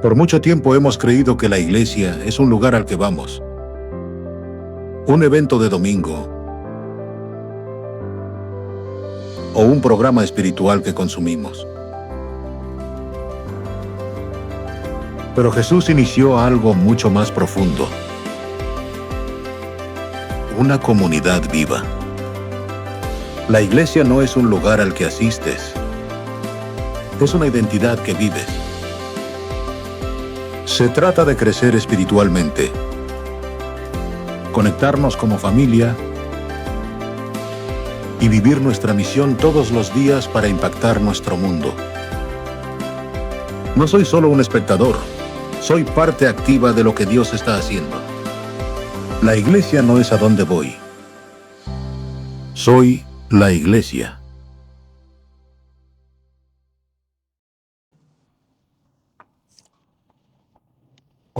Por mucho tiempo hemos creído que la iglesia es un lugar al que vamos, un evento de domingo o un programa espiritual que consumimos. Pero Jesús inició algo mucho más profundo, una comunidad viva. La iglesia no es un lugar al que asistes, es una identidad que vives. Se trata de crecer espiritualmente, conectarnos como familia y vivir nuestra misión todos los días para impactar nuestro mundo. No soy solo un espectador, soy parte activa de lo que Dios está haciendo. La iglesia no es a dónde voy, soy la iglesia.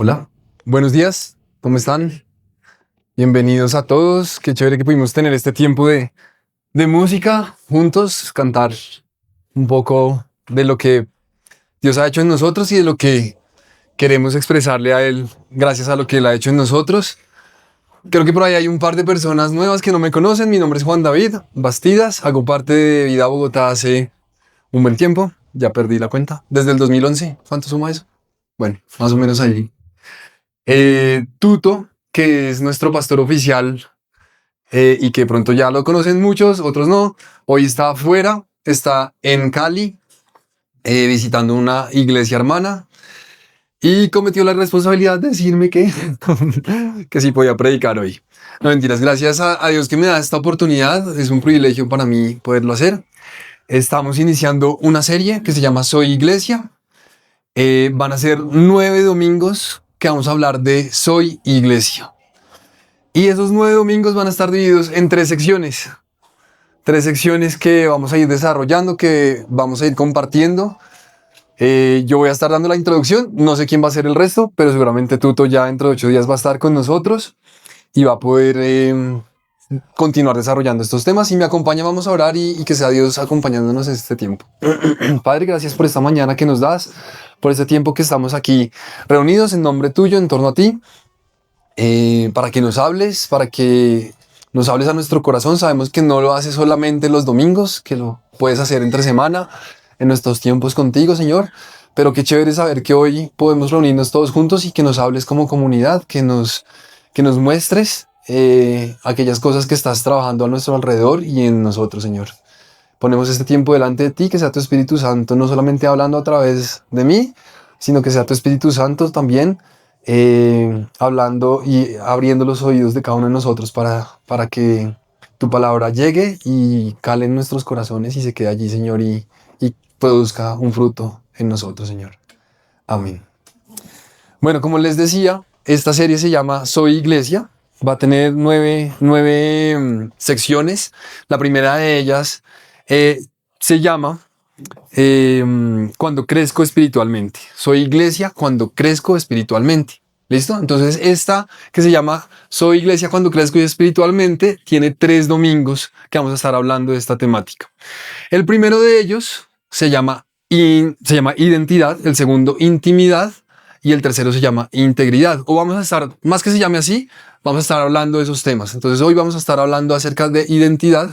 Hola, buenos días, ¿cómo están? Bienvenidos a todos, qué chévere que pudimos tener este tiempo de música juntos, cantar un poco de lo que Dios ha hecho en nosotros y de lo que queremos expresarle a Él gracias a lo que Él ha hecho en nosotros. Creo que por ahí hay un par de personas nuevas que no me conocen. Mi nombre es Juan David Bastidas, hago parte de Vida Bogotá hace un buen tiempo, ya perdí la cuenta, desde el 2011, ¿cuánto suma eso? Bueno, más o menos ahí. Tuto, que es nuestro pastor oficial y que pronto ya lo conocen muchos, otros no. Hoy está afuera, está en Cali, visitando una iglesia hermana y cometió la responsabilidad de decirme que sí podía predicar hoy. No, mentiras, gracias a Dios que me da esta oportunidad, es un privilegio para mí poderlo hacer. Estamos iniciando una serie que se llama Soy Iglesia. Van a ser 9 domingos que vamos a hablar de Soy Iglesia. Y esos 9 domingos van a estar divididos en 3 secciones. 3 secciones que vamos a ir desarrollando, que vamos a ir compartiendo. Yo voy a estar dando la introducción, no sé quién va a hacer el resto, pero seguramente Tuto ya dentro de 8 días va a estar con nosotros y va a poder continuar desarrollando estos temas. Si me acompaña, vamos a orar y que sea Dios acompañándonos en este tiempo. Padre, gracias por esta mañana que nos das, por este tiempo que estamos aquí reunidos en nombre tuyo, en torno a ti, para que nos hables, a nuestro corazón. Sabemos que no lo haces solamente los domingos, que lo puedes hacer entre semana, en nuestros tiempos contigo, Señor. Pero qué chévere saber que hoy podemos reunirnos todos juntos y que nos hables como comunidad, que nos muestres aquellas cosas que estás trabajando a nuestro alrededor y en nosotros, Señor. Ponemos este tiempo delante de ti, que sea tu Espíritu Santo no solamente hablando a través de mí, sino que sea tu Espíritu Santo también hablando y abriendo los oídos de cada uno de nosotros para que tu palabra llegue y cale en nuestros corazones y se quede allí, Señor, y produzca un fruto en nosotros, Señor. Amén. Bueno, como les decía, esta serie se llama Soy Iglesia. Va a tener 9 secciones. La primera de ellas se llama Cuando crezco espiritualmente. Soy iglesia cuando crezco espiritualmente. ¿Listo? Entonces esta que se llama Soy Iglesia cuando crezco espiritualmente tiene 3 domingos que vamos a estar hablando de esta temática. El primero de ellos se llama identidad, el segundo intimidad y el tercero se llama integridad. O vamos a estar, más que se llame así, vamos a estar hablando de esos temas. Entonces hoy vamos a estar hablando acerca de identidad.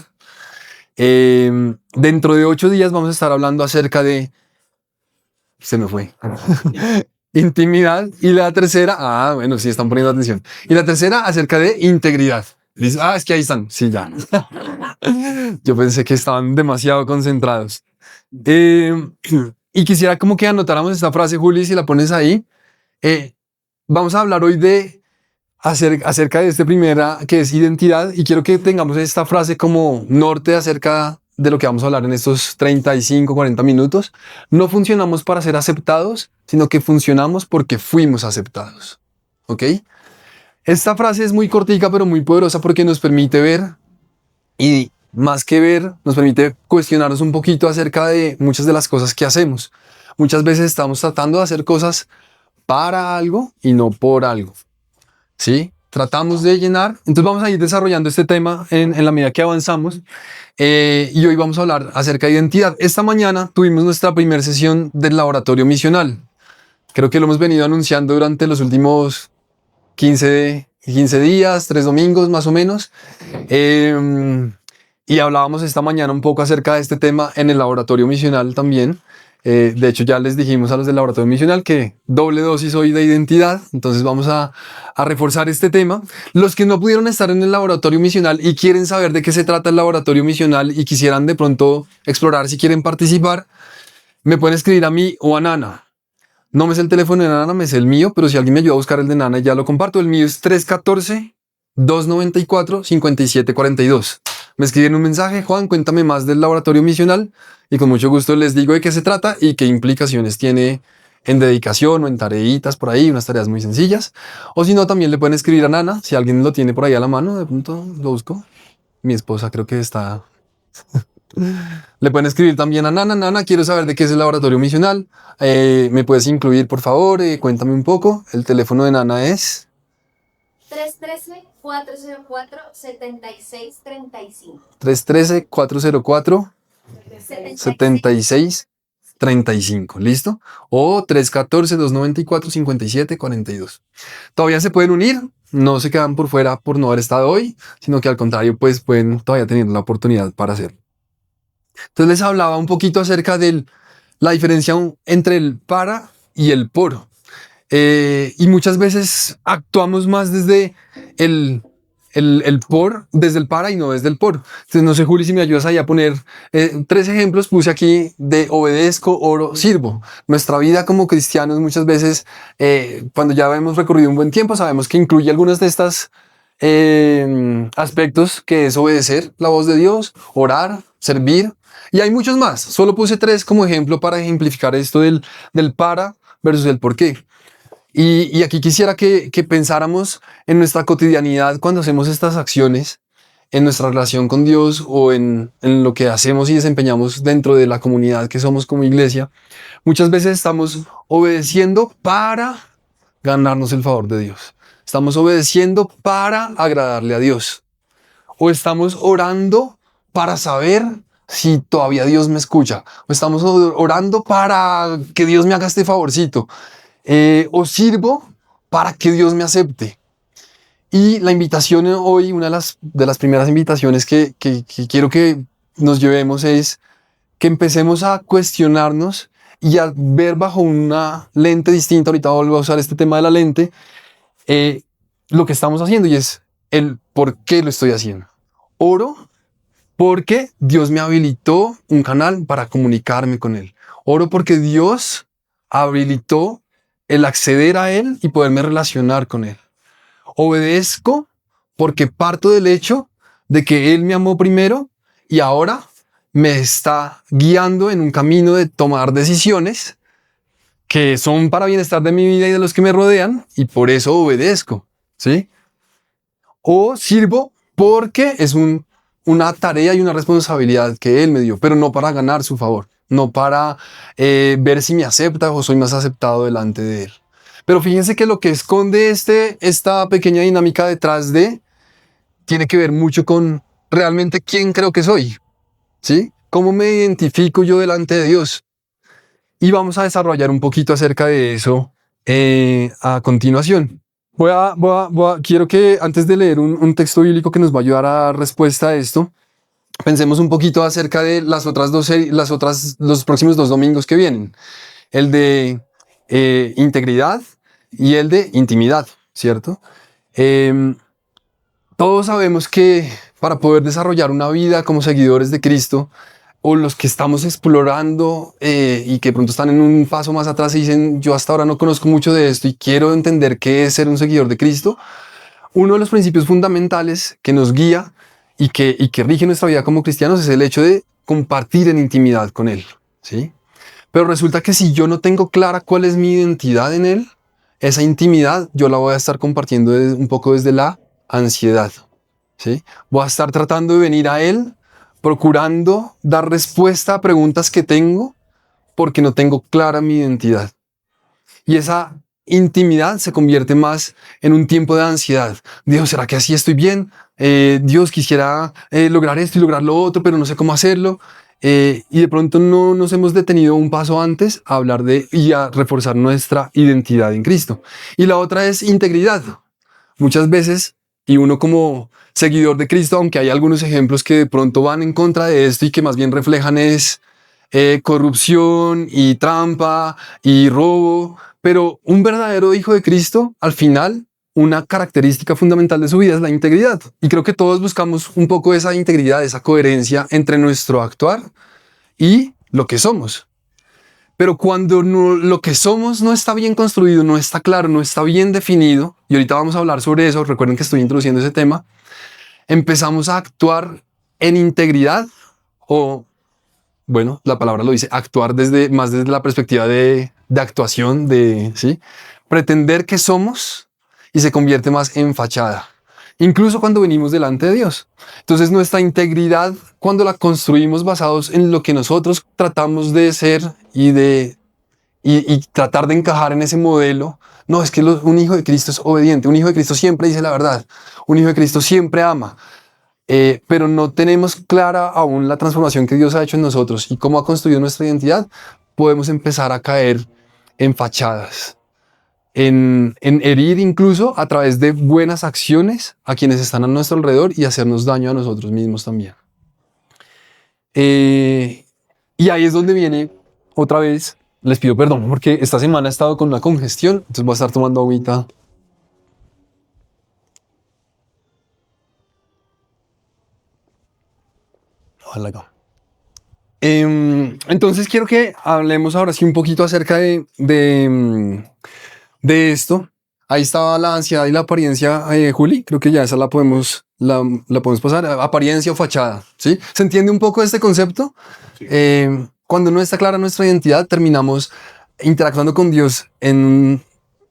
Dentro de 8 días vamos a estar hablando acerca de... Se me fue. Intimidad. Y la tercera... bueno, sí, están poniendo atención. Y la tercera acerca de integridad. Dice, es que ahí están. Sí, ya. Yo pensé que estaban demasiado concentrados. Y quisiera como que anotáramos esta frase, Juli, si la pones ahí. Vamos a hablar hoy de acerca de este primera, que es identidad, y quiero que tengamos esta frase como norte acerca de lo que vamos a hablar en estos 35, 40 minutos. No funcionamos para ser aceptados, sino que funcionamos porque fuimos aceptados. ¿Ok? Esta frase es muy cortica, pero muy poderosa porque nos permite ver, y más que ver, nos permite cuestionarnos un poquito acerca de muchas de las cosas que hacemos. Muchas veces estamos tratando de hacer cosas para algo y no por algo. ¿Sí? Tratamos de llenar. Entonces vamos a ir desarrollando este tema en la medida que avanzamos. Y hoy vamos a hablar acerca de identidad. Esta mañana tuvimos nuestra primera sesión del laboratorio misional. Creo que lo hemos venido anunciando durante los últimos 15 días, 3 domingos más o menos. Y hablábamos esta mañana un poco acerca de este tema en el laboratorio misional también. De hecho, ya les dijimos a los del laboratorio misional que doble dosis hoy de identidad. Entonces vamos a reforzar este tema. Los que no pudieron estar en el laboratorio misional y quieren saber de qué se trata el laboratorio misional y quisieran de pronto explorar si quieren participar, me pueden escribir a mí o a Nana. No me sé el teléfono de Nana, me sé el mío, pero si alguien me ayuda a buscar el de Nana, ya lo comparto. El mío es 314-294-5742. Me escriben un mensaje: Juan, cuéntame más del laboratorio misional, y con mucho gusto les digo de qué se trata y qué implicaciones tiene en dedicación o en tareitas por ahí, unas tareas muy sencillas. O si no, también le pueden escribir a Nana, si alguien lo tiene por ahí a la mano, de pronto lo busco. Mi esposa creo que está... Le pueden escribir también a Nana. Nana, quiero saber de qué es el laboratorio misional. ¿Me puedes incluir, por favor? Cuéntame un poco. El teléfono de Nana es 313-404-7635. 313-404-7635. ¿Listo? O 314-294-5742. Todavía se pueden unir. No se quedan por fuera por no haber estado hoy, sino que al contrario, pues pueden todavía tener la oportunidad para hacerlo. Entonces les hablaba un poquito acerca de la diferencia entre el para y el por. Y muchas veces actuamos más desde el por, desde el para y no desde el por. Entonces no sé, Juli, si me ayudas ahí a poner 3 ejemplos. Puse aquí de obedezco, oro, sirvo. Nuestra vida como cristianos muchas veces, cuando ya hemos recorrido un buen tiempo, sabemos que incluye algunas de estas aspectos, que es obedecer la voz de Dios, orar, servir, y hay muchos más. Solo puse 3 como ejemplo para ejemplificar esto del para versus el por qué. Y aquí quisiera que pensáramos en nuestra cotidianidad cuando hacemos estas acciones, en nuestra relación con Dios o en lo que hacemos y desempeñamos dentro de la comunidad que somos como iglesia. Muchas veces estamos obedeciendo para ganarnos el favor de Dios. Estamos obedeciendo para agradarle a Dios. O estamos orando para saber si todavía Dios me escucha. O estamos orando para que Dios me haga este favorcito. O sirvo para que Dios me acepte. Y la invitación hoy, una de las primeras invitaciones que quiero que nos llevemos, es que empecemos a cuestionarnos y a ver bajo una lente distinta. Ahorita vuelvo a usar este tema de la lente, lo que estamos haciendo, y es el por qué lo estoy haciendo. Oro porque Dios me habilitó un canal para comunicarme con Él. Oro porque Dios habilitó el acceder a Él y poderme relacionar con Él. Obedezco porque parto del hecho de que Él me amó primero y ahora me está guiando en un camino de tomar decisiones que son para bienestar de mi vida y de los que me rodean, y por eso obedezco, ¿sí? O sirvo porque es una tarea y una responsabilidad que Él me dio, pero no para ganar su favor, no para ver si me acepta o soy más aceptado delante de Él. Pero fíjense que lo que esconde esta pequeña dinámica detrás tiene que ver mucho con realmente quién creo que soy, ¿sí? ¿Cómo me identifico yo delante de Dios? Y vamos a desarrollar un poquito acerca de eso a continuación. Quiero que antes de leer un texto bíblico que nos va a ayudar a dar respuesta a esto, pensemos un poquito acerca de las otras dos series, los próximos 2 domingos que vienen. El de integridad y el de intimidad, ¿cierto? Todos sabemos que para poder desarrollar una vida como seguidores de Cristo, o los que estamos explorando y que pronto están en un paso más atrás y dicen, yo hasta ahora no conozco mucho de esto y quiero entender qué es ser un seguidor de Cristo, uno de los principios fundamentales que nos guía y que rige nuestra vida como cristianos es el hecho de compartir en intimidad con Él, ¿sí? Pero resulta que si yo no tengo clara cuál es mi identidad en Él, esa intimidad yo la voy a estar compartiendo un poco desde la ansiedad, ¿sí? Voy a estar tratando de venir a Él procurando dar respuesta a preguntas que tengo porque no tengo clara mi identidad. Y esa intimidad se convierte más en un tiempo de ansiedad. Dios, ¿será que así estoy bien? Dios, quisiera lograr esto y lograr lo otro, pero no sé cómo hacerlo. y de pronto no nos hemos detenido un paso antes a hablar de y a reforzar nuestra identidad en Cristo. Y la otra es integridad. Muchas veces, y uno como seguidor de Cristo, aunque hay algunos ejemplos que de pronto van en contra de esto y que más bien reflejan es corrupción y trampa y robo, pero un verdadero hijo de Cristo, al final, una característica fundamental de su vida es la integridad. Y creo que todos buscamos un poco esa integridad, esa coherencia entre nuestro actuar y lo que somos. Pero cuando lo que somos no está bien construido, no está claro, no está bien definido, y ahorita vamos a hablar sobre eso, recuerden que estoy introduciendo ese tema, empezamos a actuar en integridad o, bueno, la palabra lo dice, actuar más desde la perspectiva de actuación, ¿sí? Pretender que somos y se convierte más en fachada, incluso cuando venimos delante de Dios. Entonces nuestra integridad, cuando la construimos basados en lo que nosotros tratamos de ser y tratar de encajar en ese modelo, no, es que un hijo de Cristo es obediente, un hijo de Cristo siempre dice la verdad, un hijo de Cristo siempre ama, pero no tenemos clara aún la transformación que Dios ha hecho en nosotros y cómo ha construido nuestra identidad, podemos empezar a caer en fachadas, en herir incluso a través de buenas acciones a quienes están a nuestro alrededor y hacernos daño a nosotros mismos también. Y ahí es donde viene otra vez, les pido perdón porque esta semana he estado con una congestión, entonces voy a estar tomando agüita. Ojalá acá. Entonces quiero que hablemos ahora sí un poquito acerca de esto. Ahí estaba la ansiedad y la apariencia, Juli, creo que ya esa la podemos pasar, apariencia o fachada, ¿sí? ¿Se entiende un poco este concepto? Sí. Cuando no está clara nuestra identidad, terminamos interactuando con Dios en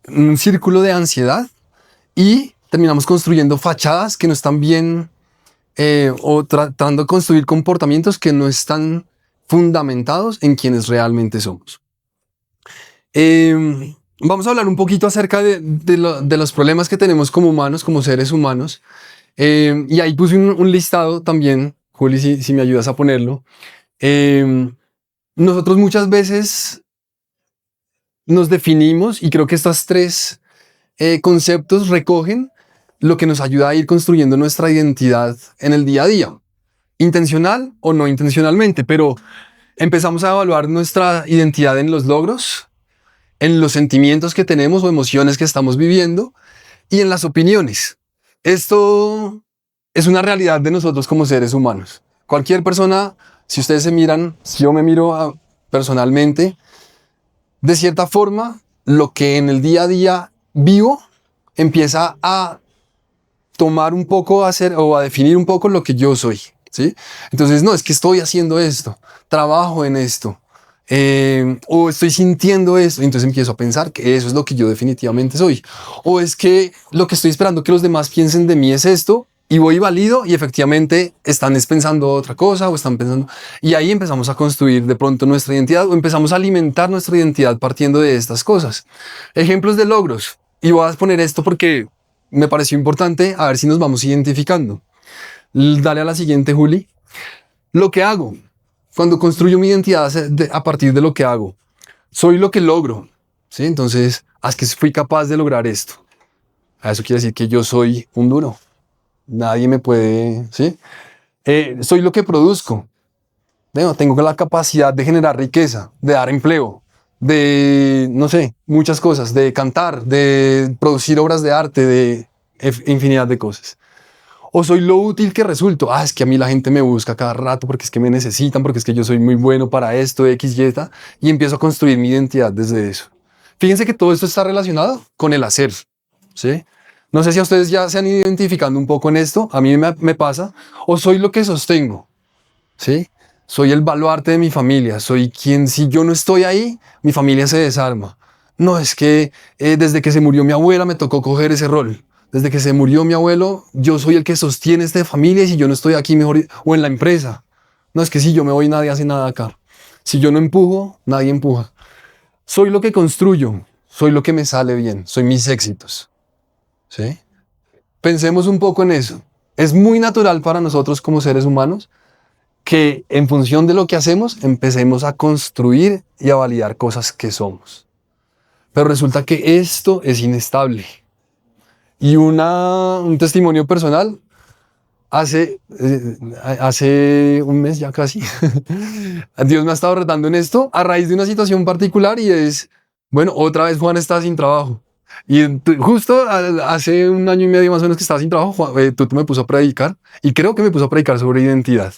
un círculo de ansiedad y terminamos construyendo fachadas que no están bien o tratando de construir comportamientos que no están fundamentados en quienes realmente somos. Vamos a hablar un poquito acerca de los problemas que tenemos como humanos, como seres humanos. Y ahí puse un listado también, Juli, si me ayudas a ponerlo. Nosotros muchas veces nos definimos, y creo que estos tres conceptos recogen lo que nos ayuda a ir construyendo nuestra identidad en el día a día, intencional o no intencionalmente, pero empezamos a evaluar nuestra identidad en los logros, en los sentimientos que tenemos o emociones que estamos viviendo y en las opiniones. Esto es una realidad de nosotros como seres humanos. Cualquier persona, si ustedes se miran, si yo me miro personalmente, de cierta forma, lo que en el día a día vivo empieza a tomar un poco, a definir un poco lo que yo soy, ¿sí? Entonces, no, es que estoy haciendo esto, trabajo en esto, o estoy sintiendo esto, y entonces empiezo a pensar que eso es lo que yo definitivamente soy. O es que lo que estoy esperando que los demás piensen de mí es esto, y voy y valido, y efectivamente están pensando otra cosa, o están pensando... Y ahí empezamos a construir de pronto nuestra identidad, o empezamos a alimentar nuestra identidad partiendo de estas cosas. Ejemplos de logros. Y voy a poner esto porque me pareció importante, a ver si nos vamos identificando. Dale a la siguiente, Juli. Lo que hago. Cuando construyo mi identidad a partir de lo que hago. Soy lo que logro, ¿sí? Entonces, es que fui capaz de lograr esto. Eso quiere decir que yo soy un duro. Nadie me puede, ¿sí? Soy lo que produzco. Tengo la capacidad de generar riqueza, de dar empleo, de, no sé, muchas cosas, de cantar, de producir obras de arte, de infinidad de cosas. O soy lo útil que resulto. Es que a mí la gente me busca cada rato porque es que me necesitan, porque es que yo soy muy bueno para esto, X, Y, Z, y empiezo a construir mi identidad desde eso. Fíjense que todo esto está relacionado con el hacer, ¿sí? No sé si a ustedes ya se han ido identificando un poco en esto, a mí me pasa. O soy lo que sostengo, ¿sí? Soy el baluarte de mi familia, soy quien, si yo no estoy ahí, mi familia se desarma. No, es que desde que se murió mi abuela me tocó coger ese rol. Desde que se murió mi abuelo, yo soy el que sostiene esta familia y si yo no estoy aquí mejor, o en la empresa. No, es que si yo me voy nadie hace nada acá. Si yo no empujo, nadie empuja. Soy lo que construyo, soy lo que me sale bien, soy mis éxitos. ¿Sí? Pensemos un poco en eso. Es muy natural para nosotros como seres humanos que en función de lo que hacemos, empecemos a construir y a validar cosas que somos. Pero resulta que esto es inestable. Y un testimonio personal, hace un mes ya casi, Dios me ha estado retando en esto a raíz de una situación particular y es, bueno, otra vez Juan está sin trabajo. Y justo hace un año y medio más o menos que estaba sin trabajo, tú me puso a predicar y creo que me puso a predicar sobre identidad.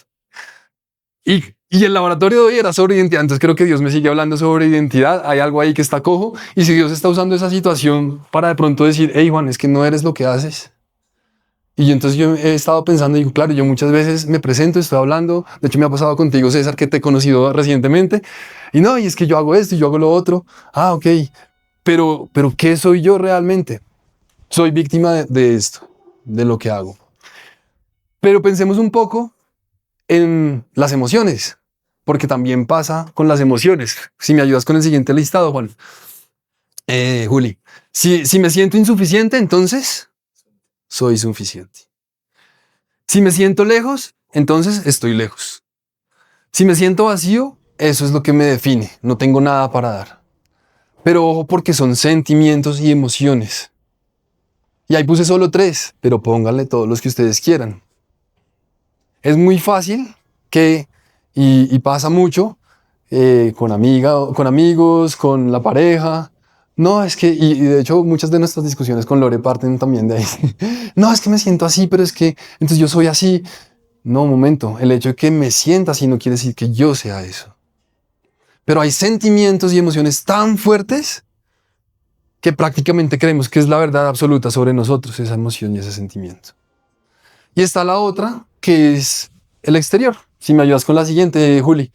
Y el laboratorio de hoy era sobre identidad, entonces creo que Dios me sigue hablando sobre identidad, hay algo ahí que está cojo, y si Dios está usando esa situación para de pronto decir, hey Juan, es que no eres lo que haces. Y entonces yo he estado pensando, y digo, claro, yo muchas veces me presento, estoy hablando, de hecho me ha pasado contigo, César, que te he conocido recientemente, y no, y es que yo hago esto y yo hago lo otro, ok, pero ¿qué soy yo realmente? Soy víctima de esto, de lo que hago. Pero pensemos un poco en las emociones, porque también pasa con las emociones. Si me ayudas con el siguiente listado, Juan. Juli, si me siento insuficiente, entonces soy suficiente. Si me siento lejos, entonces estoy lejos. Si me siento vacío, eso es lo que me define. No tengo nada para dar. Pero ojo, porque son sentimientos y emociones. Y ahí puse solo 3, pero pónganle todos los que ustedes quieran. Es muy fácil que, y pasa mucho, con amigos, con la pareja. No, es que, y de hecho muchas de nuestras discusiones con Lore parten también de ahí. No, es que me siento así, pero es que, entonces yo soy así. No, un momento, el hecho de que me sienta así no quiere decir que yo sea eso. Pero hay sentimientos y emociones tan fuertes que prácticamente creemos que es la verdad absoluta sobre nosotros, esa emoción y ese sentimiento. Y está la otra, que es el exterior. Si me ayudas con la siguiente, Juli.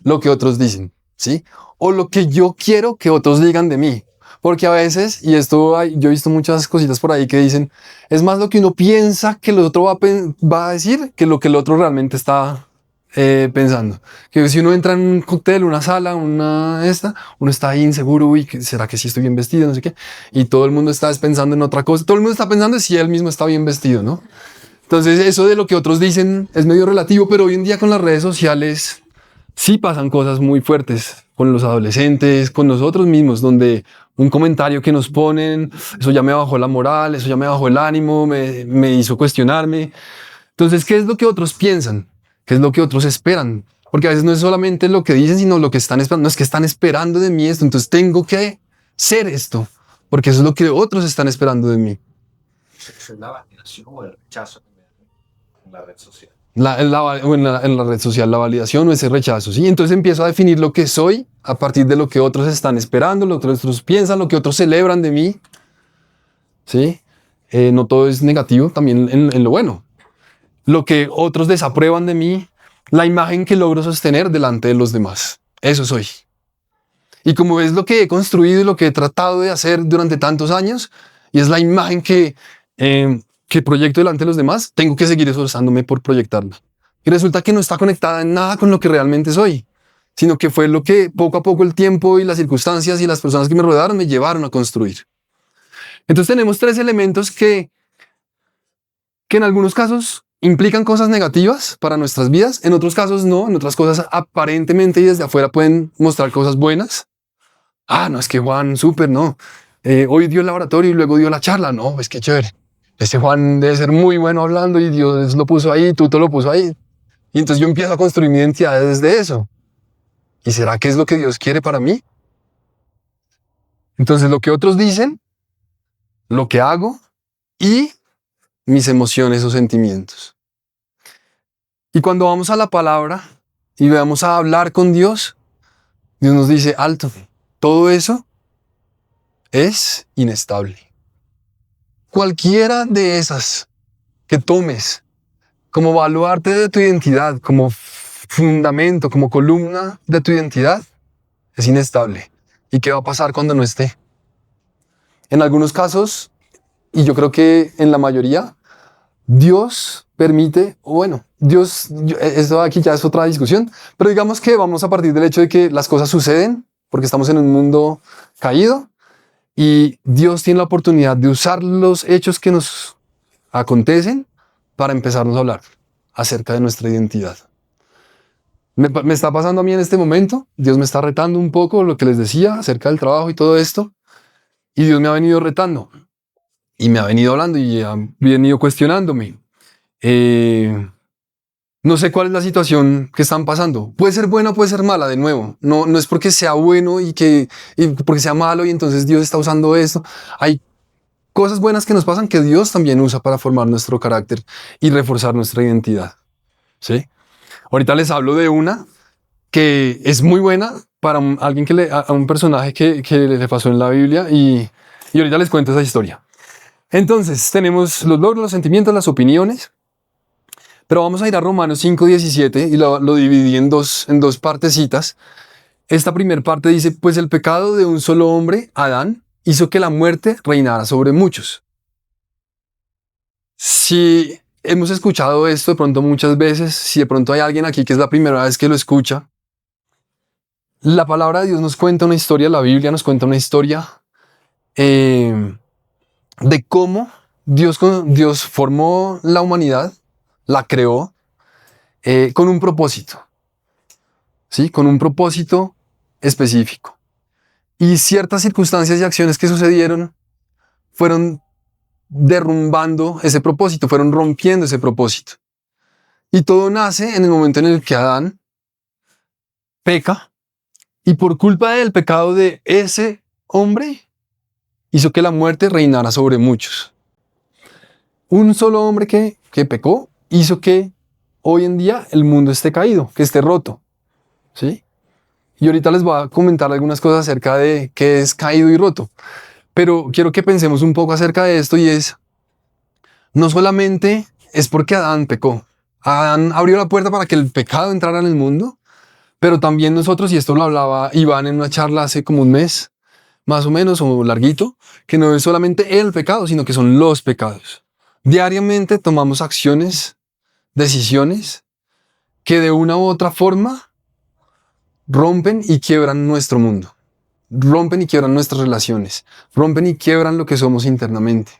Lo que otros dicen, ¿sí? O lo que yo quiero que otros digan de mí. Porque a veces, y yo he visto muchas cositas por ahí que dicen, es más lo que uno piensa que el otro va a decir que lo que el otro realmente está pensando. Que si uno entra en un cóctel, una sala, uno está ahí inseguro, uy, ¿será que sí estoy bien vestido? No sé qué. Y todo el mundo está pensando en otra cosa. Todo el mundo está pensando si él mismo está bien vestido, ¿no? Entonces eso de lo que otros dicen es medio relativo, pero hoy en día con las redes sociales sí pasan cosas muy fuertes con los adolescentes, con nosotros mismos, donde un comentario que nos ponen, eso ya me bajó la moral, eso ya me bajó el ánimo, me hizo cuestionarme. Entonces, ¿qué es lo que otros piensan? ¿Qué es lo que otros esperan? Porque a veces no es solamente lo que dicen, sino lo que están esperando. No es que están esperando de mí esto, entonces tengo que ser esto, porque eso es lo que otros están esperando de mí. Es la validación o el rechazo en la red social. En la red social, la validación o ese rechazo, ¿sí? Entonces empiezo a definir lo que soy a partir de lo que otros están esperando, lo que otros piensan, lo que otros celebran de mí, ¿sí? No todo es negativo, también en lo bueno. Lo que otros desaprueban de mí, la imagen que logro sostener delante de los demás. Eso soy. Y como es lo que he construido y lo que he tratado de hacer durante tantos años, y es la imagen que proyecto delante de los demás, tengo que seguir esforzándome por proyectarla. Y resulta que no está conectada en nada con lo que realmente soy, sino que fue lo que poco a poco el tiempo y las circunstancias y las personas que me rodearon me llevaron a construir. Entonces tenemos 3 elementos que en algunos casos implican cosas negativas para nuestras vidas, en otros casos no, en otras cosas aparentemente y desde afuera pueden mostrar cosas buenas. Ah, no, es que Juan, súper, no. Hoy dio el laboratorio y luego dio la charla. No, es que chévere. Ese Juan debe ser muy bueno hablando y Dios lo puso ahí, tú te lo puso ahí. Y entonces yo empiezo a construir mi identidad desde eso. ¿Y será que es lo que Dios quiere para mí? Entonces lo que otros dicen, lo que hago y mis emociones o sentimientos. Y cuando vamos a la palabra y vamos a hablar con Dios, Dios nos dice, alto, todo eso es inestable. Cualquiera de esas que tomes como baluarte de tu identidad, como fundamento, como columna de tu identidad, es inestable. ¿Y qué va a pasar cuando no esté? En algunos casos, y yo creo que en la mayoría, Dios permite, o bueno, esto aquí ya es otra discusión, pero digamos que vamos a partir del hecho de que las cosas suceden porque estamos en un mundo caído y Dios tiene la oportunidad de usar los hechos que nos acontecen para empezarnos a hablar acerca de nuestra identidad. Me está pasando a mí en este momento. Dios me está retando un poco lo que les decía acerca del trabajo y todo esto. Y Dios me ha venido retando. Y me ha venido hablando y ha venido cuestionándome. No sé cuál es la situación que están pasando. Puede ser buena, puede ser mala, de nuevo. No es porque sea bueno y porque sea malo y entonces Dios está usando esto. Hay cosas buenas que nos pasan que Dios también usa para formar nuestro carácter y reforzar nuestra identidad. ¿Sí? Ahorita les hablo de una que es muy buena para alguien a un personaje que le pasó en la Biblia y ahorita les cuento esa historia. Entonces, tenemos los logros, los sentimientos, las opiniones, pero vamos a ir a Romanos 5:17 y lo dividí en dos partecitas. Esta primera parte dice, pues el pecado de un solo hombre, Adán, hizo que la muerte reinara sobre muchos. Si hemos escuchado esto de pronto muchas veces, si de pronto hay alguien aquí que es la primera vez que lo escucha, la palabra de Dios nos cuenta una historia, la Biblia nos cuenta una historia de cómo Dios formó la humanidad, la creó con un propósito, ¿sí? Con un propósito específico. Y ciertas circunstancias y acciones que sucedieron fueron derrumbando ese propósito, fueron rompiendo ese propósito. Y todo nace en el momento en el que Adán peca y por culpa del pecado de ese hombre hizo que la muerte reinara sobre muchos. Un solo hombre que pecó hizo que hoy en día el mundo esté caído, que esté roto, ¿sí? Y ahorita les voy a comentar algunas cosas acerca de qué es caído y roto. Pero quiero que pensemos un poco acerca de esto y es, no solamente es porque Adán pecó. Adán abrió la puerta para que el pecado entrara en el mundo, pero también nosotros, y esto lo hablaba Iván en una charla hace como un mes, más o menos, o larguito, que no es solamente el pecado, sino que son los pecados. Diariamente tomamos acciones, decisiones, que de una u otra forma rompen y quiebran nuestro mundo. Rompen y quiebran nuestras relaciones. Rompen y quiebran lo que somos internamente.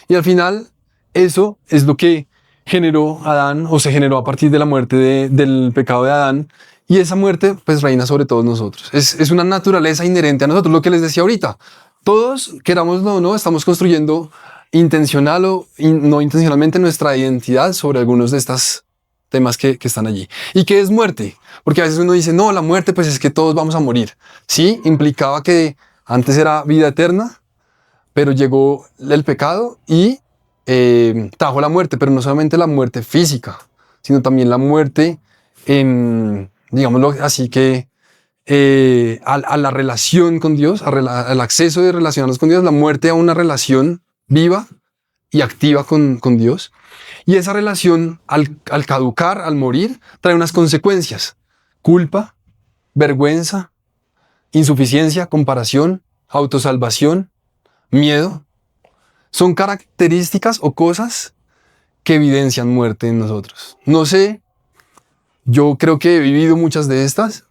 Y al final, eso es lo que generó Adán, o se generó a partir de la muerte del pecado de Adán. Y esa muerte, pues, reina sobre todos nosotros. Es una naturaleza inherente a nosotros, lo que les decía ahorita. Todos, querámoslo o no, estamos construyendo intencional o no intencionalmente nuestra identidad sobre algunos de estos temas que están allí. ¿Y qué es muerte? Porque a veces uno dice, no, la muerte, pues es que todos vamos a morir. Sí, implicaba que antes era vida eterna, pero llegó el pecado y trajo la muerte, pero no solamente la muerte física, sino también la muerte digámoslo así que a la relación con Dios, al acceso de relacionarnos con Dios, la muerte a una relación viva y activa con Dios. Y esa relación, al caducar, al morir, trae unas consecuencias: culpa, vergüenza, insuficiencia, comparación, autosalvación, miedo. Son características o cosas que evidencian muerte en nosotros. No sé, yo creo que he vivido muchas de estas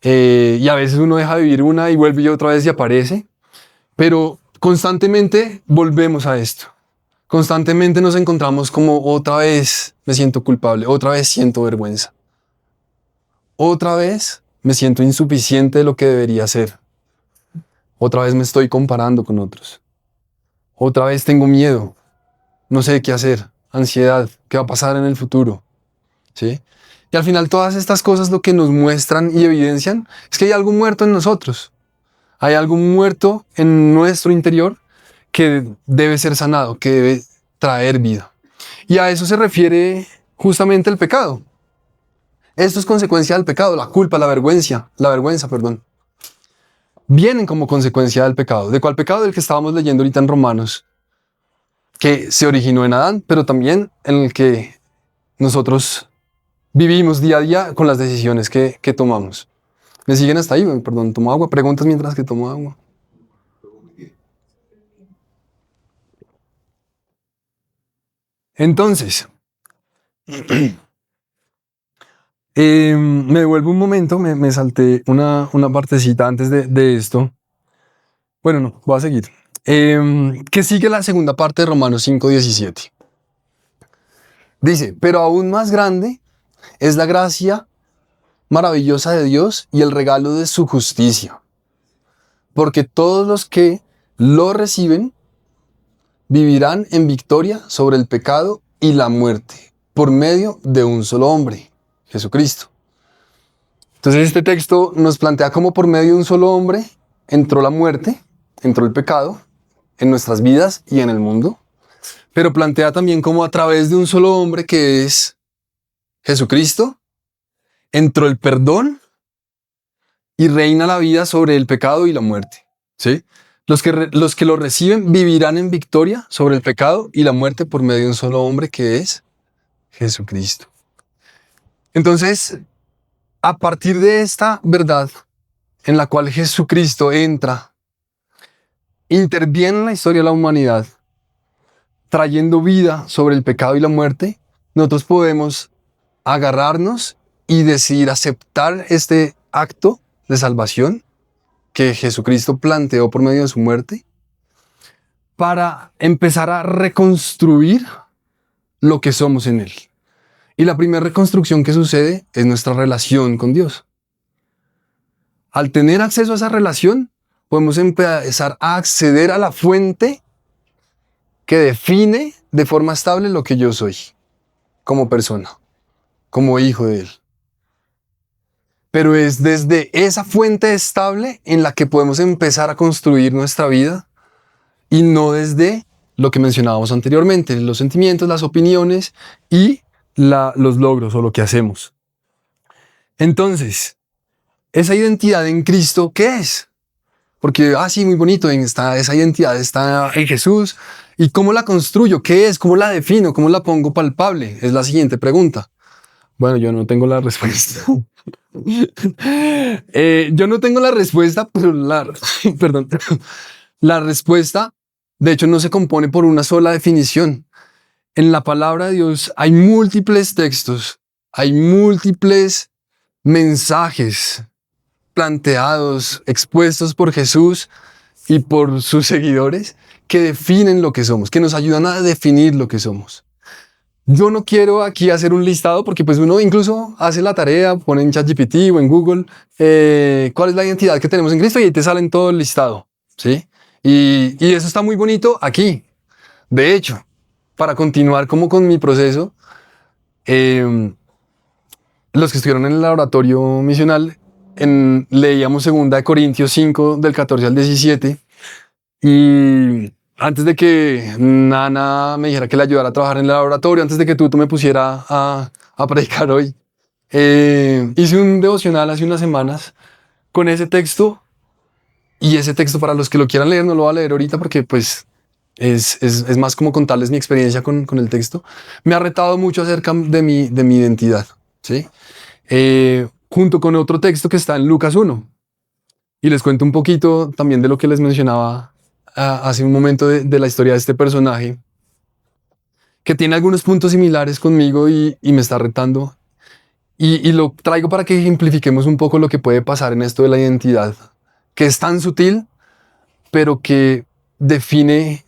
y a veces uno deja de vivir una y vuelve y otra vez y aparece, pero constantemente volvemos a esto. Constantemente nos encontramos como otra vez me siento culpable, otra vez siento vergüenza, otra vez me siento insuficiente de lo que debería ser, otra vez me estoy comparando con otros, otra vez tengo miedo, no sé qué hacer, ansiedad, qué va a pasar en el futuro, ¿sí? Y al final todas estas cosas lo que nos muestran y evidencian es que hay algo muerto en nosotros, hay algo muerto en nuestro interior que debe ser sanado, que debe traer vida. Y a eso se refiere justamente el pecado. Esto es consecuencia del pecado, la culpa, la vergüenza, vienen como consecuencia del pecado. ¿De cuál pecado? Del que estábamos leyendo ahorita en Romanos, que se originó en Adán, pero también en el que nosotros vivimos día a día con las decisiones que tomamos. ¿Me siguen hasta ahí? Perdón, tomo agua. Preguntas mientras que tomo agua. Entonces, me devuelvo un momento, me salté una partecita antes de esto. Bueno, no, voy a seguir. Que sigue la segunda parte de Romanos 5:17. Dice, pero aún más grande es la gracia maravillosa de Dios y el regalo de su justicia. Porque todos los que lo reciben vivirán en victoria sobre el pecado y la muerte por medio de un solo hombre, Jesucristo. Entonces este texto nos plantea cómo por medio de un solo hombre entró la muerte, entró el pecado en nuestras vidas y en el mundo, pero plantea también cómo a través de un solo hombre que es Jesucristo, entró el perdón y reina la vida sobre el pecado y la muerte, ¿sí? Los que lo reciben vivirán en victoria sobre el pecado y la muerte por medio de un solo hombre que es Jesucristo. Entonces, a partir de esta verdad en la cual Jesucristo entra, interviene en la historia de la humanidad, trayendo vida sobre el pecado y la muerte, nosotros podemos agarrarnos y decidir aceptar este acto de salvación que Jesucristo planteó por medio de su muerte para empezar a reconstruir lo que somos en Él. Y la primera reconstrucción que sucede es nuestra relación con Dios. Al tener acceso a esa relación, podemos empezar a acceder a la fuente que define de forma estable lo que yo soy como persona, como hijo de Él. Pero es desde esa fuente estable en la que podemos empezar a construir nuestra vida y no desde lo que mencionábamos anteriormente, los sentimientos, las opiniones y los logros o lo que hacemos. Entonces, esa identidad en Cristo, ¿qué es? Porque, sí, muy bonito, esa identidad está en Jesús. ¿Y cómo la construyo? ¿Qué es? ¿Cómo la defino? ¿Cómo la pongo palpable? Es la siguiente pregunta. Bueno, yo no tengo la respuesta. Yo no tengo la respuesta, pero perdón. La respuesta, de hecho, no se compone por una sola definición. En la palabra de Dios hay múltiples textos, hay múltiples mensajes planteados, expuestos por Jesús y por sus seguidores que definen lo que somos, que nos ayudan a definir lo que somos. Yo no quiero aquí hacer un listado porque pues uno incluso hace la tarea, pone en ChatGPT o en Google cuál es la identidad que tenemos en Cristo y ahí te salen todo el listado, ¿sí? Y eso está muy bonito aquí. De hecho, para continuar como con mi proceso, los que estuvieron en el laboratorio misional, leíamos 2 Corintios 5 del 14 al 17 y antes de que Nana me dijera que le ayudara a trabajar en el laboratorio, antes de que Tuto me pusiera a predicar hoy, hice un devocional hace unas semanas con ese texto y ese texto para los que lo quieran leer, no lo voy a leer ahorita porque pues es más como contarles mi experiencia con el texto. Me ha retado mucho acerca de mi identidad, ¿sí? Junto con otro texto que está en Lucas 1. Y les cuento un poquito también de lo que les mencionaba hace un momento de la historia de este personaje, que tiene algunos puntos similares conmigo y me está retando. Y lo traigo para que ejemplifiquemos un poco lo que puede pasar en esto de la identidad, que es tan sutil, pero que define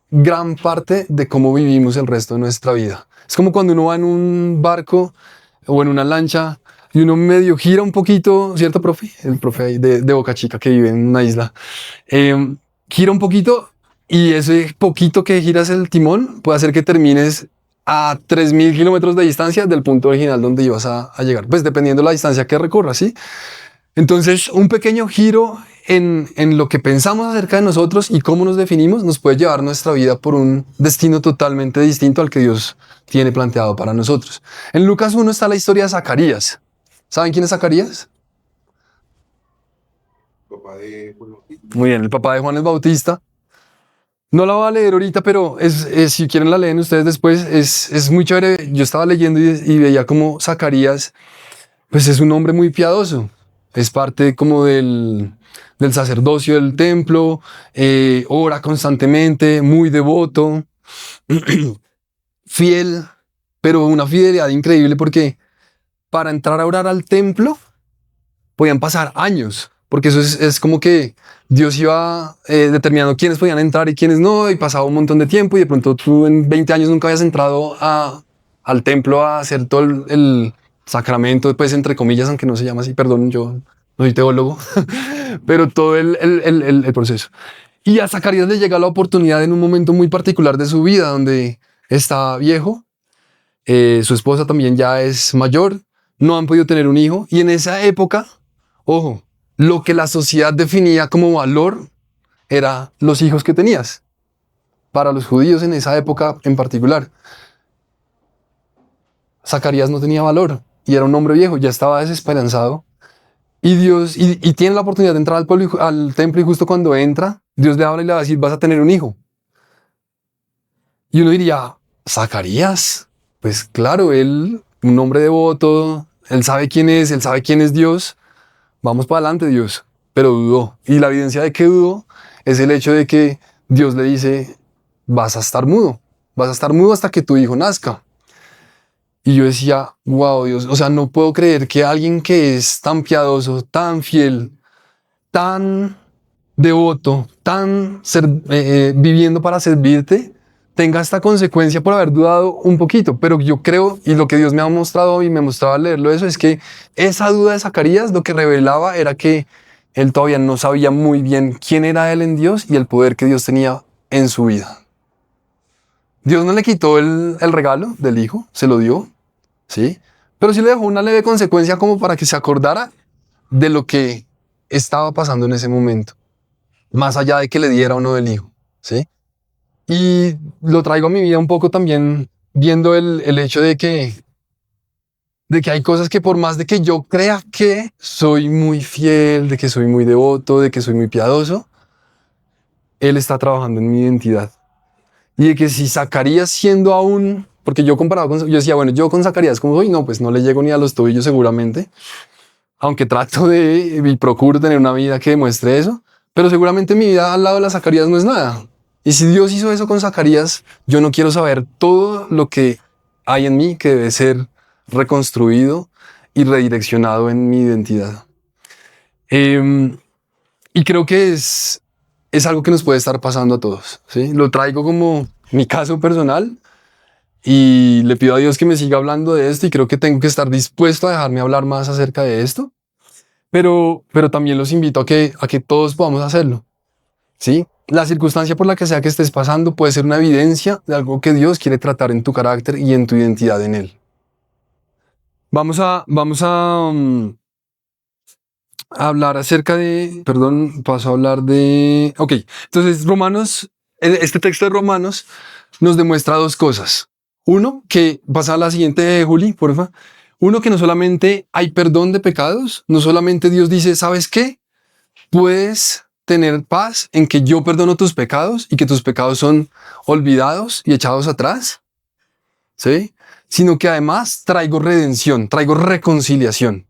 gran parte de cómo vivimos el resto de nuestra vida. Es como cuando uno va en un barco o en una lancha y uno medio gira un poquito, ¿cierto, profe? El profe ahí de Boca Chica que vive en una isla. Gira un poquito y ese poquito que giras el timón puede hacer que termines a 3.000 kilómetros de distancia del punto original donde ibas a llegar. Pues dependiendo de la distancia que recorras, ¿sí? Entonces, un pequeño giro en lo que pensamos acerca de nosotros y cómo nos definimos nos puede llevar nuestra vida por un destino totalmente distinto al que Dios tiene planteado para nosotros. En Lucas 1 está la historia de Zacarías. ¿Saben quién es Zacarías? Papá de Juan Bautista. Muy bien, el papá de Juan el Bautista. No la voy a leer ahorita, pero si quieren la leen ustedes después. Es muy chévere. Yo estaba leyendo y veía como Zacarías, pues es un hombre muy piadoso. Es parte como del sacerdocio del templo, ora constantemente, muy devoto, fiel, pero una fidelidad increíble porque para entrar a orar al templo podían pasar años, porque eso es como que Dios iba determinando quiénes podían entrar y quiénes no, y pasaba un montón de tiempo y de pronto tú en 20 años nunca habías entrado al templo a hacer todo sacramento, pues entre comillas, aunque no se llama así, perdón, yo no soy teólogo, pero todo el proceso. Y a Zacarías le llega la oportunidad en un momento muy particular de su vida, donde está viejo, su esposa también ya es mayor, no han podido tener un hijo, y en esa época, ojo, lo que la sociedad definía como valor era los hijos que tenías, para los judíos en esa época en particular. Zacarías no tenía valor y era un hombre viejo, ya estaba desesperanzado. Y Dios, y tiene la oportunidad de entrar al pueblo, al templo, y justo cuando entra, Dios le habla y le va a decir, vas a tener un hijo. Y uno diría, ¿Zacarías? Pues claro, él, un hombre devoto, él sabe quién es Dios. Vamos para adelante, Dios. Pero dudó. Y la evidencia de que dudó es el hecho de que Dios le dice, vas a estar mudo hasta que tu hijo nazca. Y yo decía, wow, Dios, o sea, no puedo creer que alguien que es tan piadoso, tan fiel, tan devoto, viviendo para servirte, tenga esta consecuencia por haber dudado un poquito. Pero yo creo, y lo que Dios me ha mostrado y me mostraba al leerlo eso, es que esa duda de Zacarías lo que revelaba era que él todavía no sabía muy bien quién era él en Dios y el poder que Dios tenía en su vida. Dios no le quitó el regalo del hijo, se lo dio, ¿sí? Pero sí le dejó una leve consecuencia como para que se acordara de lo que estaba pasando en ese momento, más allá de que le diera o no el hijo, ¿sí? Y lo traigo a mi vida un poco también viendo el hecho de que hay cosas que por más de que yo crea que soy muy fiel, de que soy muy devoto, de que soy muy piadoso, Él está trabajando en mi identidad. Y de que si Zacarías siendo aún, porque yo comparaba con, yo decía, bueno, yo con Zacarías como soy, no, pues no le llego ni a los tobillos seguramente, aunque trato de y procuro tener una vida que demuestre eso, pero seguramente mi vida al lado de la Zacarías no es nada. Y si Dios hizo eso con Zacarías, yo no quiero saber todo lo que hay en mí que debe ser reconstruido y redireccionado en mi identidad. Y creo que es algo que nos puede estar pasando a todos, ¿sí? Lo traigo como mi caso personal y le pido a Dios que me siga hablando de esto, y creo que tengo que estar dispuesto a dejarme hablar más acerca de esto, pero también los invito a que todos podamos hacerlo, ¿sí? La circunstancia por la que sea que estés pasando puede ser una evidencia de algo que Dios quiere tratar en tu carácter y en tu identidad en Él. Vamos a hablar acerca de, paso a hablar de, ok, entonces este texto de Romanos nos demuestra dos cosas. Uno, que pasa a la siguiente, Juli, porfa. Uno, que no solamente hay perdón de pecados, no solamente Dios dice, ¿sabes qué? Puedes tener paz en que yo perdono tus pecados y que tus pecados son olvidados y echados atrás, ¿sí? Sino que además traigo redención, traigo reconciliación.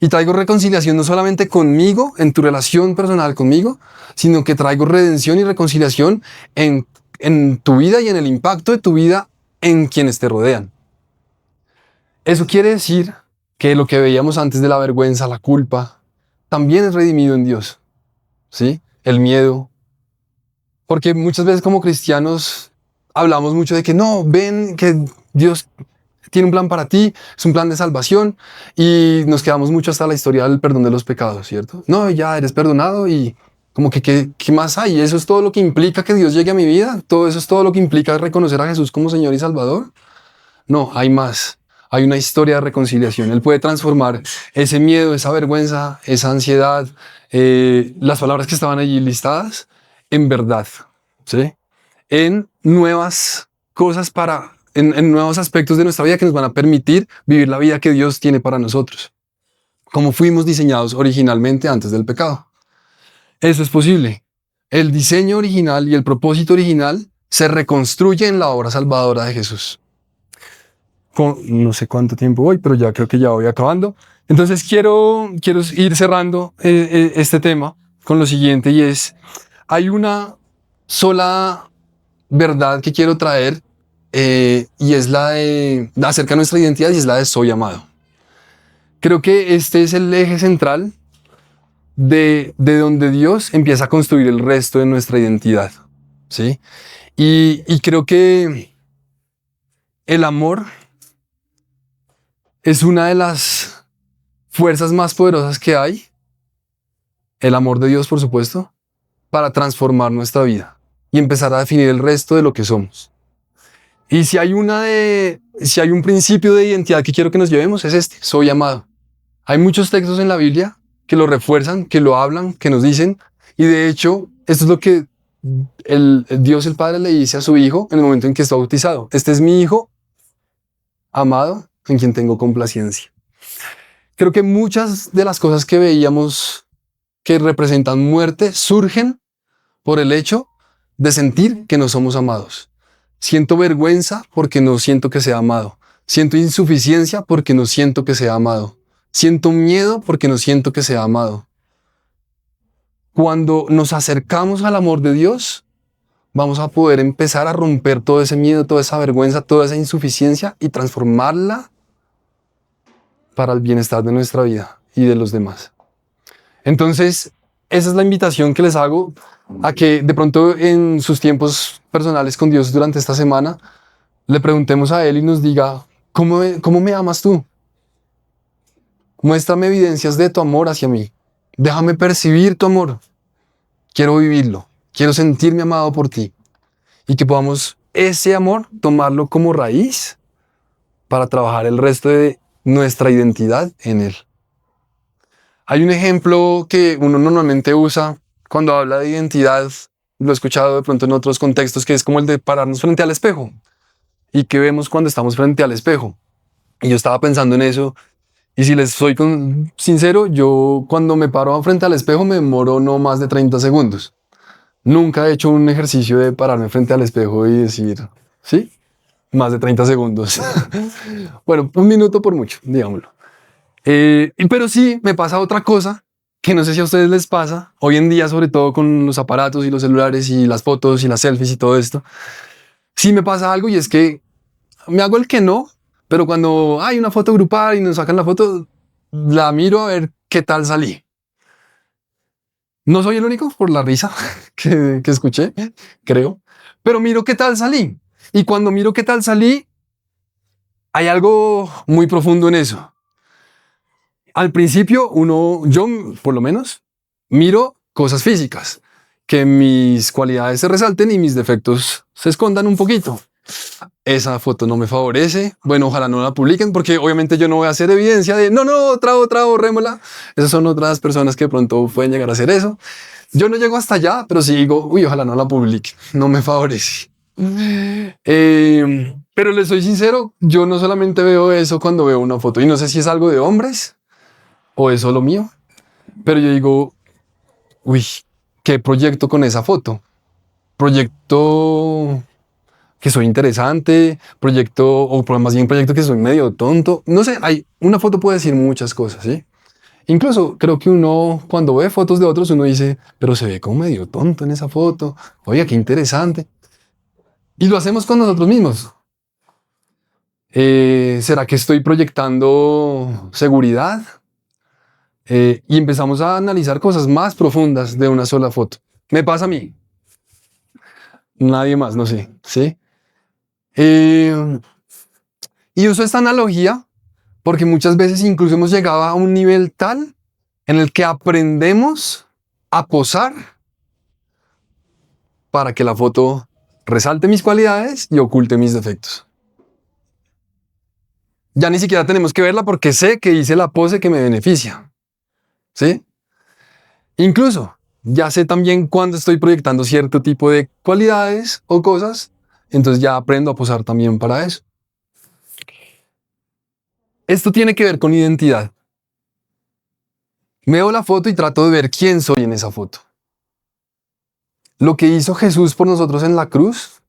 Y traigo reconciliación no solamente conmigo, en tu relación personal conmigo, sino que traigo redención y reconciliación en tu vida y en el impacto de tu vida en quienes te rodean. Eso quiere decir que lo que veíamos antes de la vergüenza, la culpa, también es redimido en Dios, ¿sí? El miedo. Porque muchas veces como cristianos hablamos mucho de que no, ven que Dios tiene un plan para ti, es un plan de salvación, y nos quedamos mucho hasta la historia del perdón de los pecados, ¿cierto? No, ya eres perdonado y como que ¿qué más hay? ¿Eso es todo lo que implica que Dios llegue a mi vida? ¿Todo eso es todo lo que implica reconocer a Jesús como Señor y Salvador? No, hay más. Hay una historia de reconciliación. Él puede transformar ese miedo, esa vergüenza, esa ansiedad, las palabras que estaban allí listadas, en verdad, ¿sí? En nuevas cosas en nuevos aspectos de nuestra vida que nos van a permitir vivir la vida que Dios tiene para nosotros, como fuimos diseñados originalmente antes del pecado. Eso es posible. El diseño original y el propósito original se reconstruye en la obra salvadora de Jesús. No sé cuánto tiempo voy, pero ya creo que ya voy acabando. Entonces quiero ir cerrando este tema con lo siguiente, y es, hay una sola verdad que quiero traer, y es la de acerca de nuestra identidad, y es la de soy amado. Creo que este es el eje central de donde Dios empieza a construir el resto de nuestra identidad, ¿sí? Y creo que el amor es una de las fuerzas más poderosas que hay, el amor de Dios, por supuesto, para transformar nuestra vida y empezar a definir el resto de lo que somos. Y si hay un principio de identidad que quiero que nos llevemos, es este: soy amado. Hay muchos textos en la Biblia que lo refuerzan, que lo hablan, que nos dicen, y de hecho, esto es lo que Dios el Padre le dice a su Hijo en el momento en que está bautizado: este es mi Hijo amado, en quien tengo complacencia. Creo que muchas de las cosas que veíamos que representan muerte surgen por el hecho de sentir que no somos amados. Siento vergüenza porque no siento que sea amado. Siento insuficiencia porque no siento que sea amado. Siento miedo porque no siento que sea amado. Cuando nos acercamos al amor de Dios, vamos a poder empezar a romper todo ese miedo, toda esa vergüenza, toda esa insuficiencia y transformarla para el bienestar de nuestra vida y de los demás. Entonces, esa es la invitación que les hago, a que de pronto en sus tiempos personales con Dios durante esta semana le preguntemos a Él y nos diga: ¿cómo me amas tú? Muéstrame evidencias de tu amor hacia mí. Déjame percibir tu amor. Quiero vivirlo. Quiero sentirme amado por ti. Y que podamos ese amor tomarlo como raíz para trabajar el resto de nuestra identidad en Él. Hay un ejemplo que uno normalmente usa cuando habla de identidad, lo he escuchado de pronto en otros contextos, que es como el de pararnos frente al espejo. ¿Y qué vemos cuando estamos frente al espejo? Y yo estaba pensando en eso, y si les soy sincero, yo cuando me paro frente al espejo me demoro no más de 30 segundos. Nunca he hecho un ejercicio de pararme frente al espejo y decir, ¿sí? Más de 30 segundos. Bueno, un minuto por mucho, digámoslo. Pero sí, me pasa otra cosa que no sé si a ustedes les pasa hoy en día, sobre todo con los aparatos y los celulares y las fotos y las selfies y todo esto. Sí me pasa algo, y es que me hago el que no, pero cuando hay una foto grupal y nos sacan la foto, la miro a ver qué tal salí. No soy el único por la risa que escuché, creo, pero miro qué tal salí. Y cuando miro qué tal salí, hay algo muy profundo en eso. Al principio yo por lo menos, miro cosas físicas, que mis cualidades se resalten y mis defectos se escondan un poquito. Esa foto no me favorece. Bueno, ojalá no la publiquen, porque obviamente yo no voy a hacer evidencia de no, borrémosla. Esas son otras personas que de pronto pueden llegar a hacer eso. Yo no llego hasta allá, pero sí digo, ojalá no la publiquen. No me favorece. Pero les soy sincero, yo no solamente veo eso cuando veo una foto, y no sé si es algo de hombres o es solo mío, pero yo digo, ¿qué proyecto con esa foto? Proyecto que soy interesante, o más bien proyecto que soy medio tonto. No sé, una foto puede decir muchas cosas, ¿sí? Incluso creo que uno, cuando ve fotos de otros, uno dice, pero se ve como medio tonto en esa foto. Oiga, qué interesante. Y lo hacemos con nosotros mismos. ¿Será que estoy proyectando seguridad? Y empezamos a analizar cosas más profundas de una sola foto. Me pasa a mí. Nadie más, no sé, ¿sí? Y uso esta analogía porque muchas veces incluso hemos llegado a un nivel tal en el que aprendemos a posar para que la foto resalte mis cualidades y oculte mis defectos. Ya ni siquiera tenemos que verla porque sé que hice la pose que me beneficia, ¿sí? Incluso ya sé también cuando estoy proyectando cierto tipo de cualidades o cosas, entonces ya aprendo a posar también para eso. Esto tiene que ver con identidad. Veo la foto y trato de ver quién soy en esa foto. Lo que hizo Jesús por nosotros en la cruz.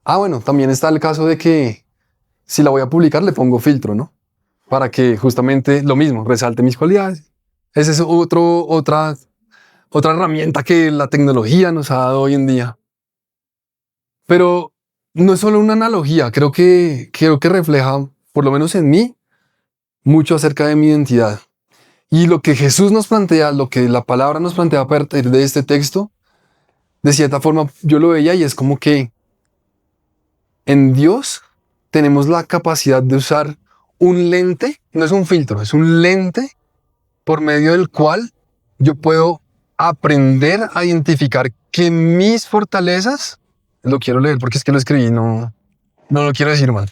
Bueno, también está el caso de que si la voy a publicar le pongo filtro, ¿no? Para que justamente lo mismo, resalte mis cualidades. Esa es otra herramienta que la tecnología nos ha dado hoy en día. Pero no es solo una analogía, creo que refleja, por lo menos en mí, mucho acerca de mi identidad. Y lo que Jesús nos plantea, lo que la palabra nos plantea a partir de este texto, de cierta forma yo lo veía y es como que en Dios tenemos la capacidad de usar un lente, no es un filtro, es un lente por medio del cual yo puedo aprender a identificar que mis fortalezas, lo quiero leer porque es que lo escribí, no lo quiero decir mal.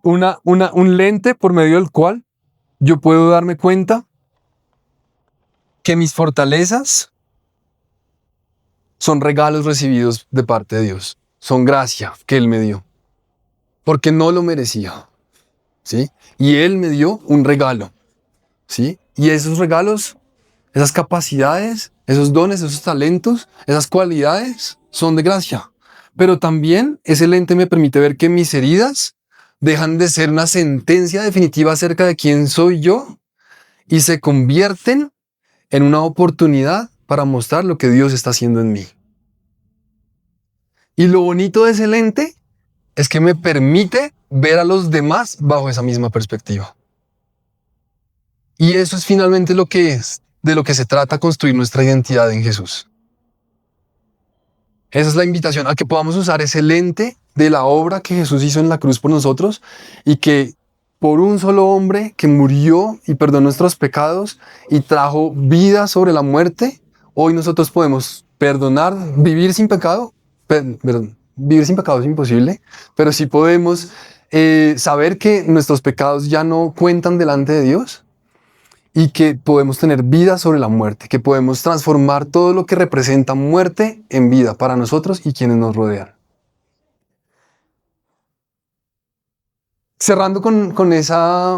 Un lente por medio del cual yo puedo darme cuenta que mis fortalezas son regalos recibidos de parte de Dios, son gracia que Él me dio, porque no lo merecía, ¿sí? Y Él me dio un regalo, ¿sí? Y esos regalos, esas capacidades, esos dones, esos talentos, esas cualidades son de gracia. Pero también ese lente me permite ver que mis heridas dejan de ser una sentencia definitiva acerca de quién soy yo y se convierten en una oportunidad para mostrar lo que Dios está haciendo en mí. Y lo bonito de ese lente es que me permite ver a los demás bajo esa misma perspectiva. Y eso es finalmente de lo que se trata construir nuestra identidad en Jesús. Esa es la invitación a que podamos usar ese lente de la obra que Jesús hizo en la cruz por nosotros y que por un solo hombre que murió y perdonó nuestros pecados y trajo vida sobre la muerte, hoy nosotros podemos perdonar, vivir sin pecado. Vivir sin pecado es imposible, pero sí podemos saber que nuestros pecados ya no cuentan delante de Dios y que podemos tener vida sobre la muerte, que podemos transformar todo lo que representa muerte en vida para nosotros y quienes nos rodean. Cerrando con esa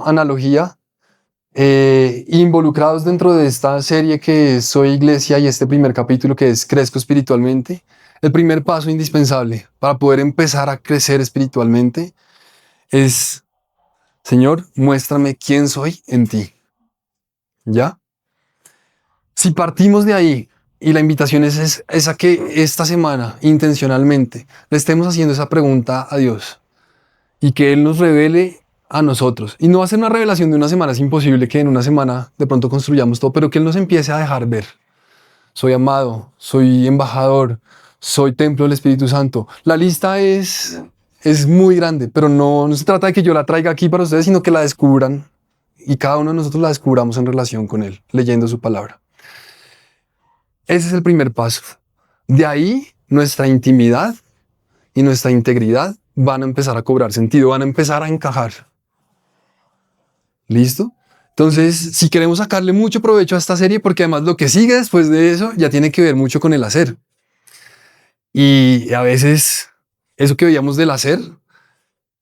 analogía, involucrados dentro de esta serie que es Soy Iglesia y este primer capítulo que es Crezco Espiritualmente, el primer paso indispensable para poder empezar a crecer espiritualmente es: Señor, muéstrame quién soy en ti. ¿Ya? Si partimos de ahí, y la invitación es a que esta semana, intencionalmente, le estemos haciendo esa pregunta a Dios y que Él nos revele a nosotros. Y no va a ser una revelación de una semana, es imposible que en una semana de pronto construyamos todo, pero que Él nos empiece a dejar ver. Soy amado, soy embajador, soy templo del Espíritu Santo. La lista es muy grande, pero no se trata de que yo la traiga aquí para ustedes, sino que la descubran y cada uno de nosotros la descubramos en relación con Él, leyendo su palabra. Ese es el primer paso. De ahí, nuestra intimidad y nuestra integridad van a empezar a cobrar sentido, van a empezar a encajar. ¿Listo? Entonces, si queremos sacarle mucho provecho a esta serie, porque además lo que sigue después de eso ya tiene que ver mucho con el hacer. Y a veces, eso que veíamos del hacer,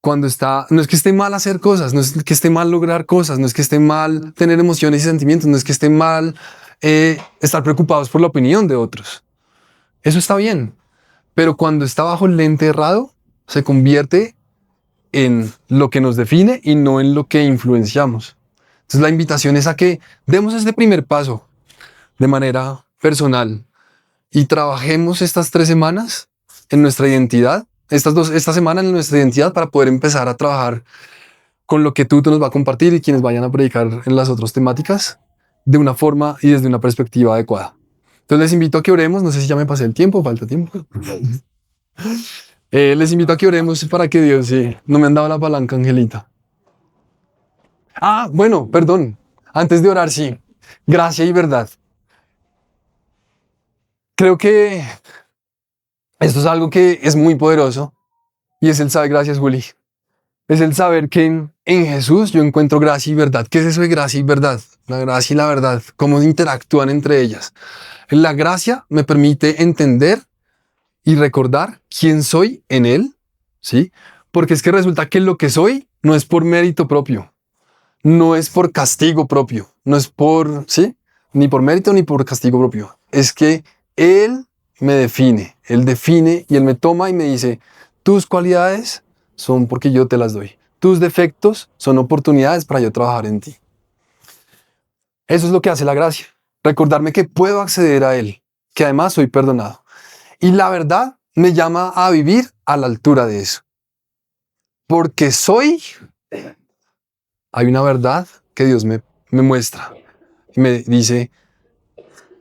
no es que esté mal hacer cosas, no es que esté mal lograr cosas, no es que esté mal tener emociones y sentimientos, no es que esté mal estar preocupados por la opinión de otros. Eso está bien, pero cuando está bajo el lente errado, se convierte en lo que nos define y no en lo que influenciamos. Entonces la invitación es a que demos este primer paso de manera personal y trabajemos estas 3 semanas en nuestra identidad, esta semana en nuestra identidad, para poder empezar a trabajar con lo que tú nos va a compartir y quienes vayan a predicar en las otras temáticas de una forma y desde una perspectiva adecuada. Entonces les invito a que oremos, no sé si ya me pasé el tiempo, falta tiempo. Les invito a que oremos para que Dios, no me han dado la palanca, Angelita. Bueno, perdón, antes de orar, gracia y verdad. Creo que esto es algo que es muy poderoso y es el saber, gracias Juli, es el saber que en Jesús yo encuentro gracia y verdad. ¿Qué es eso de gracia y verdad? La gracia y la verdad, ¿cómo interactúan entre ellas? La gracia me permite entender y recordar quién soy en Él, ¿sí? Porque es que resulta que lo que soy no es por mérito propio, no es por castigo propio, no es por, ni por mérito ni por castigo propio. Es que Él me define, Él define y Él me toma y me dice, tus cualidades son porque yo te las doy. Tus defectos son oportunidades para yo trabajar en ti. Eso es lo que hace la gracia. Recordarme que puedo acceder a Él, que además soy perdonado. Y la verdad me llama a vivir a la altura de eso. Porque hay una verdad que Dios me muestra. Y me dice,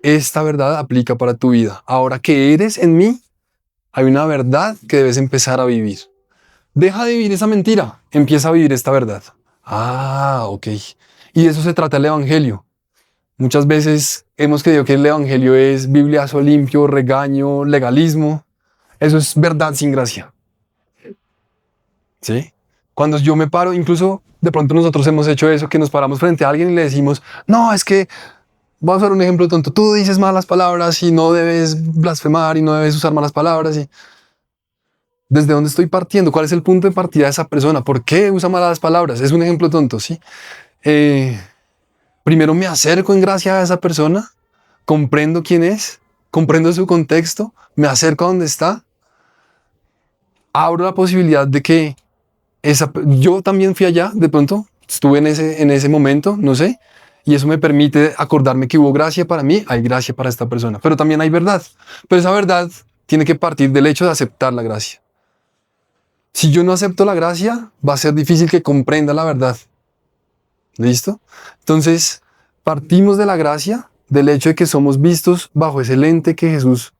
esta verdad aplica para tu vida. Ahora que eres en mí, hay una verdad que debes empezar a vivir. Deja de vivir esa mentira, empieza a vivir esta verdad. Ah, ok. Y de eso se trata el Evangelio. Muchas veces hemos creído que el Evangelio es bibliazo limpio, regaño, legalismo. Eso es verdad sin gracia. ¿Sí? Cuando yo me paro, incluso de pronto nosotros hemos hecho eso, que nos paramos frente a alguien y le decimos, no, es que, voy a usar un ejemplo tonto, tú dices malas palabras y no debes blasfemar y no debes usar malas palabras. Y ¿desde dónde estoy partiendo? ¿Cuál es el punto de partida de esa persona? ¿Por qué usa malas palabras? Es un ejemplo tonto, ¿sí? Primero me acerco en gracia a esa persona, comprendo quién es, comprendo su contexto, me acerco a donde está, abro la posibilidad de que yo también fui allá, de pronto, estuve en ese momento, no sé, y eso me permite acordarme que hubo gracia para mí, hay gracia para esta persona, pero también hay verdad. Pero esa verdad tiene que partir del hecho de aceptar la gracia. Si yo no acepto la gracia, va a ser difícil que comprenda la verdad. ¿Listo? Entonces, partimos de la gracia, del hecho de que somos vistos bajo ese lente que Jesús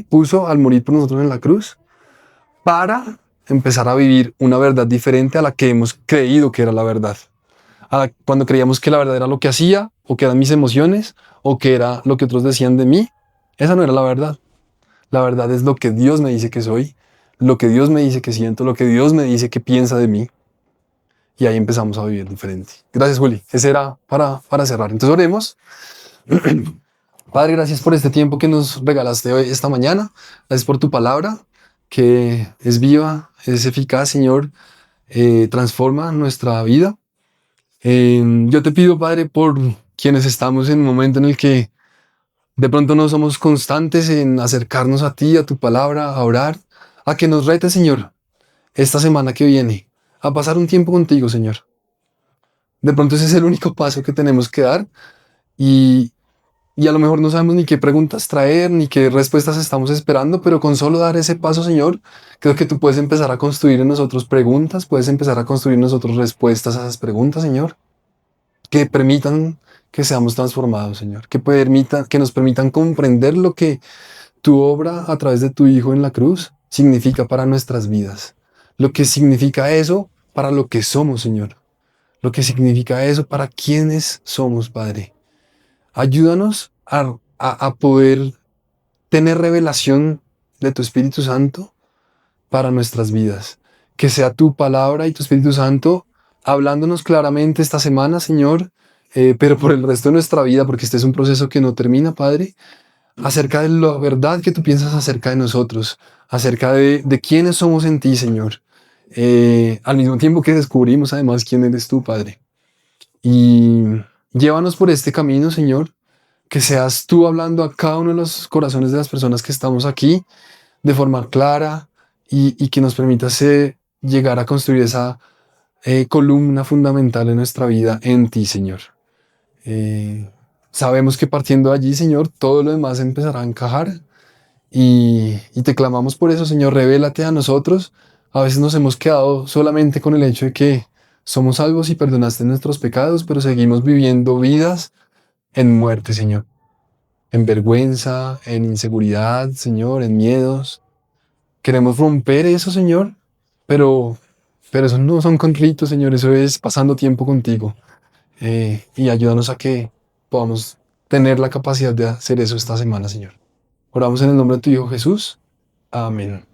puso al morir por nosotros en la cruz, para empezar a vivir una verdad diferente a la que hemos creído que era la verdad. Cuando creíamos que la verdad era lo que hacía, o que eran mis emociones, o que era lo que otros decían de mí, esa no era la verdad. La verdad es lo que Dios me dice que soy, lo que Dios me dice que siento, lo que Dios me dice que piensa de mí. Y ahí empezamos a vivir diferente. Gracias, Juli. Ese era para cerrar. Entonces oremos. Padre, gracias por este tiempo que nos regalaste hoy, esta mañana. Gracias por tu palabra, que es viva, es eficaz, Señor. Transforma nuestra vida. Yo te pido, Padre, por quienes estamos en un momento en el que de pronto no somos constantes en acercarnos a ti, a tu palabra, a orar, a que nos retes, Señor, esta semana que viene, a pasar un tiempo contigo, Señor. De pronto ese es el único paso que tenemos que dar y a lo mejor no sabemos ni qué preguntas traer, ni qué respuestas estamos esperando, pero con solo dar ese paso, Señor, creo que tú puedes empezar a construir en nosotros preguntas, puedes empezar a construir en nosotros respuestas a esas preguntas, Señor, que permitan que seamos transformados, Señor, que nos permitan comprender lo que tu obra a través de tu Hijo en la cruz significa para nuestras vidas, lo que significa eso para lo que somos, Señor, lo que significa eso para quienes somos, Padre. Ayúdanos a poder tener revelación de tu Espíritu Santo para nuestras vidas. Que sea tu palabra y tu Espíritu Santo hablándonos claramente esta semana, Señor, pero por el resto de nuestra vida, porque este es un proceso que no termina, Padre, acerca de la verdad que tú piensas acerca de nosotros, acerca de quiénes somos en ti, Señor. Al mismo tiempo que descubrimos además quién eres tú, Padre. Y llévanos por este camino, Señor, que seas tú hablando a cada uno de los corazones de las personas que estamos aquí de forma clara y que nos permitas llegar a construir esa columna fundamental en nuestra vida en ti, Señor. Sabemos que partiendo de allí, Señor, todo lo demás empezará a encajar y te clamamos por eso, Señor, revélate a nosotros. A veces nos hemos quedado solamente con el hecho de que somos salvos y perdonaste nuestros pecados, pero seguimos viviendo vidas en muerte, Señor. En vergüenza, en inseguridad, Señor, en miedos. Queremos romper eso, Señor, pero eso no son con ritos, Señor, eso es pasando tiempo contigo. Y ayúdanos a que podamos tener la capacidad de hacer eso esta semana, Señor. Oramos en el nombre de tu Hijo Jesús. Amén.